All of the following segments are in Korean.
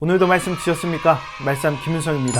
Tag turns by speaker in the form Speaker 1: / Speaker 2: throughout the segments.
Speaker 1: 오늘도 말씀 드셨습니까? 말씀 김윤성입니다.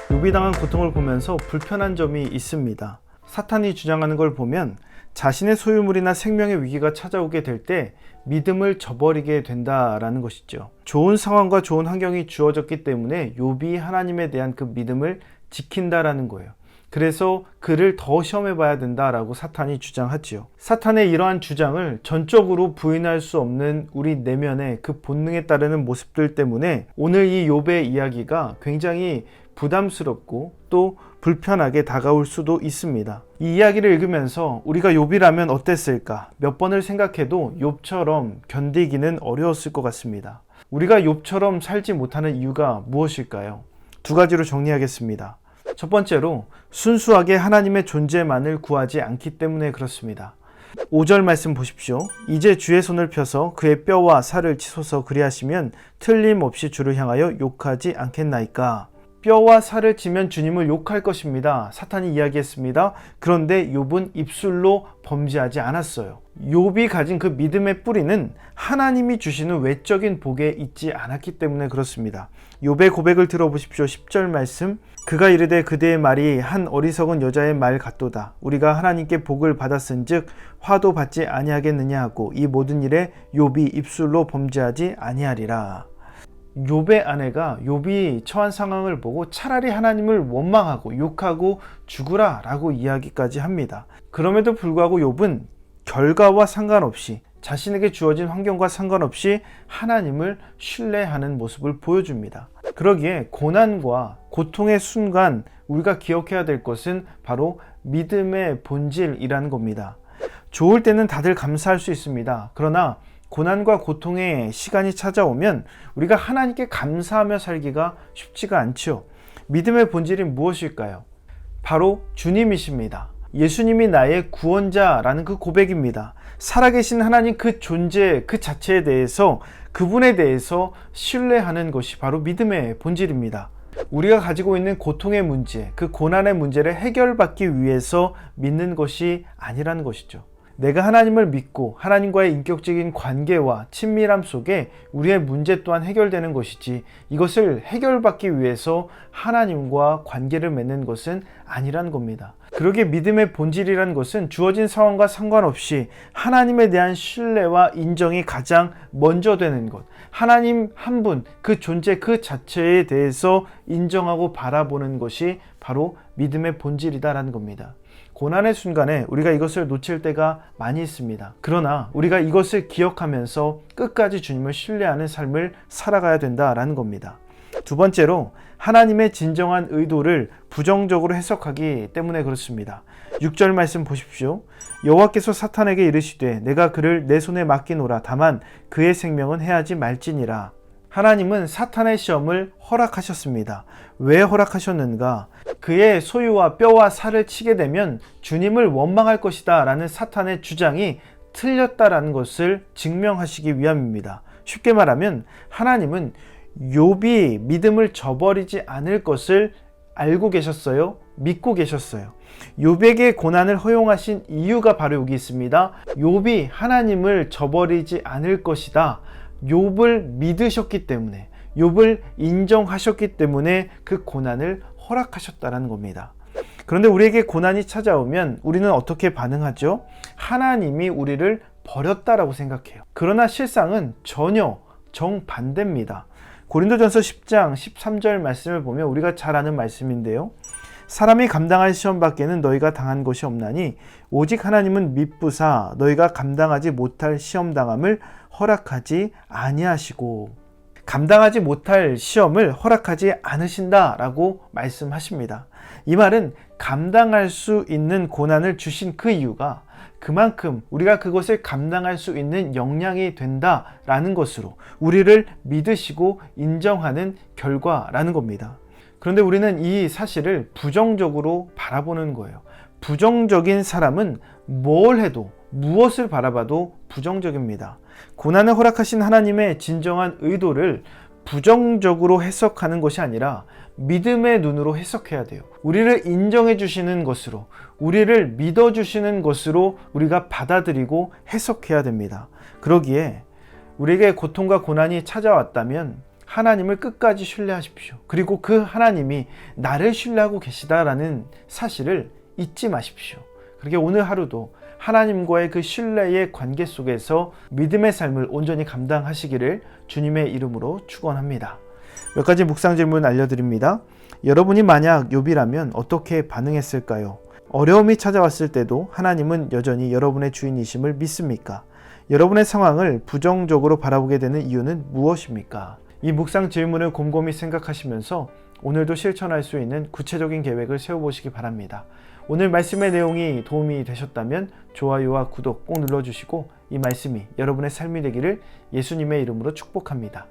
Speaker 1: 욥이 당한 고통을 보면서 불편한 점이 있습니다. 사탄이 주장하는 걸 보면 자신의 소유물이나 생명의 위기가 찾아오게 될 때 믿음을 저버리게 된다라는 것이죠. 좋은 상황과 좋은 환경이 주어졌기 때문에 욥이 하나님에 대한 그 믿음을 지킨다라는 거예요. 그래서 그를 더 시험해 봐야 된다라고 사탄이 주장하지요. 사탄의 이러한 주장을 전적으로 부인할 수 없는 우리 내면의 그 본능에 따르는 모습들 때문에 오늘 이 욥의 이야기가 굉장히 부담스럽고 또 불편하게 다가올 수도 있습니다. 이 이야기를 읽으면서 우리가 욥이라면 어땠을까? 몇 번을 생각해도 욥처럼 견디기는 어려웠을 것 같습니다. 우리가 욥처럼 살지 못하는 이유가 무엇일까요? 두 가지로 정리하겠습니다. 첫 번째로 순수하게 하나님의 존재만을 구하지 않기 때문에 그렇습니다. 5절 말씀 보십시오. 이제 주의 손을 펴서 그의 뼈와 살을 치소서 그리하시면 틀림없이 주를 향하여 욕하지 않겠나이까. 뼈와 살을 치면 주님을 욕할 것입니다. 사탄이 이야기했습니다. 그런데 욥은 입술로 범죄하지 않았어요. 욥이 가진 그 믿음의 뿌리는 하나님이 주시는 외적인 복에 있지 않았기 때문에 그렇습니다. 욥의 고백을 들어보십시오. 10절 말씀. 그가 이르되 그대의 말이 한 어리석은 여자의 말 같도다. 우리가 하나님께 복을 받았은즉 화도 받지 아니하겠느냐 하고 이 모든 일에 욥이 입술로 범죄하지 아니하리라. 욥의 아내가 욥이 처한 상황을 보고 차라리 하나님을 원망하고 욕하고 죽으라 라고 이야기까지 합니다. 그럼에도 불구하고 욥은 결과와 상관없이 자신에게 주어진 환경과 상관없이 하나님을 신뢰하는 모습을 보여줍니다. 그러기에 고난과 고통의 순간 우리가 기억해야 될 것은 바로 믿음의 본질이라는 겁니다. 좋을 때는 다들 감사할 수 있습니다. 그러나 고난과 고통의 시간이 찾아오면 우리가 하나님께 감사하며 살기가 쉽지가 않죠. 믿음의 본질이 무엇일까요? 바로 주님이십니다. 예수님이 나의 구원자라는 그 고백입니다. 살아계신 하나님 그 존재 그 자체에 대해서 그분에 대해서 신뢰하는 것이 바로 믿음의 본질입니다. 우리가 가지고 있는 고통의 문제, 그 고난의 문제를 해결받기 위해서 믿는 것이 아니라는 것이죠. 내가 하나님을 믿고 하나님과의 인격적인 관계와 친밀함 속에 우리의 문제 또한 해결되는 것이지 이것을 해결받기 위해서 하나님과 관계를 맺는 것은 아니라는 겁니다. 그러기에 믿음의 본질이라는 것은 주어진 상황과 상관없이 하나님에 대한 신뢰와 인정이 가장 먼저 되는 것, 하나님 한 분, 그 존재 그 자체에 대해서 인정하고 바라보는 것이 바로 믿음의 본질이다라는 겁니다. 고난의 순간에 우리가 이것을 놓칠 때가 많이 있습니다. 그러나 우리가 이것을 기억하면서 끝까지 주님을 신뢰하는 삶을 살아가야 된다라는 겁니다. 두 번째로 하나님의 진정한 의도를 부정적으로 해석하기 때문에 그렇습니다. 6절 말씀 보십시오. 여호와께서 사탄에게 이르시되 내가 그를 내 손에 맡기노라. 다만 그의 생명은 해하지 말지니라. 하나님은 사탄의 시험을 허락하셨습니다. 왜 허락하셨는가? 그의 소유와 뼈와 살을 치게 되면 주님을 원망할 것이다 라는 사탄의 주장이 틀렸다라는 것을 증명하시기 위함입니다. 쉽게 말하면 하나님은 욥이 믿음을 저버리지 않을 것을 알고 계셨어요. 믿고 계셨어요. 욥에게 고난을 허용하신 이유가 바로 여기 있습니다. 욥이 하나님을 저버리지 않을 것이다. 욥을 믿으셨기 때문에, 욥을 인정하셨기 때문에 그 고난을 허락하셨다는 겁니다. 그런데 우리에게 고난이 찾아오면 우리는 어떻게 반응하죠? 하나님이 우리를 버렸다라고 생각해요. 그러나 실상은 전혀 정반대입니다. 고린도전서 10장 13절 말씀을 보면 우리가 잘 아는 말씀인데요. 사람이 감당할 시험 밖에는 너희가 당한 것이 없나니 오직 하나님은 미쁘사 너희가 감당하지 못할 시험 당함을 허락하지 아니하시고, 감당하지 못할 시험을 허락하지 않으신다라고 말씀하십니다. 이 말은 감당할 수 있는 고난을 주신 그 이유가 그만큼 우리가 그것을 감당할 수 있는 역량이 된다라는 것으로 우리를 믿으시고 인정하는 결과라는 겁니다. 그런데 우리는 이 사실을 부정적으로 바라보는 거예요. 부정적인 사람은 뭘 해도 무엇을 바라봐도 부정적입니다. 고난을 허락하신 하나님의 진정한 의도를 부정적으로 해석하는 것이 아니라 믿음의 눈으로 해석해야 돼요. 우리를 인정해 주시는 것으로, 우리를 믿어 주시는 것으로 우리가 받아들이고 해석해야 됩니다. 그러기에 우리에게 고통과 고난이 찾아왔다면 하나님을 끝까지 신뢰하십시오. 그리고 그 하나님이 나를 신뢰하고 계시다라는 사실을 잊지 마십시오. 그렇게 오늘 하루도 하나님과의 그 신뢰의 관계 속에서 믿음의 삶을 온전히 감당하시기를 주님의 이름으로 축원합니다. 몇 가지 묵상 질문 알려드립니다. 여러분이 만약 욥이라면 어떻게 반응했을까요? 어려움이 찾아왔을 때도 하나님은 여전히 여러분의 주인이심을 믿습니까? 여러분의 상황을 부정적으로 바라보게 되는 이유는 무엇입니까? 이 묵상 질문을 곰곰이 생각하시면서 오늘도 실천할 수 있는 구체적인 계획을 세워보시기 바랍니다. 오늘 말씀의 내용이 도움이 되셨다면 좋아요와 구독 꼭 눌러주시고 이 말씀이 여러분의 삶이 되기를 예수님의 이름으로 축복합니다.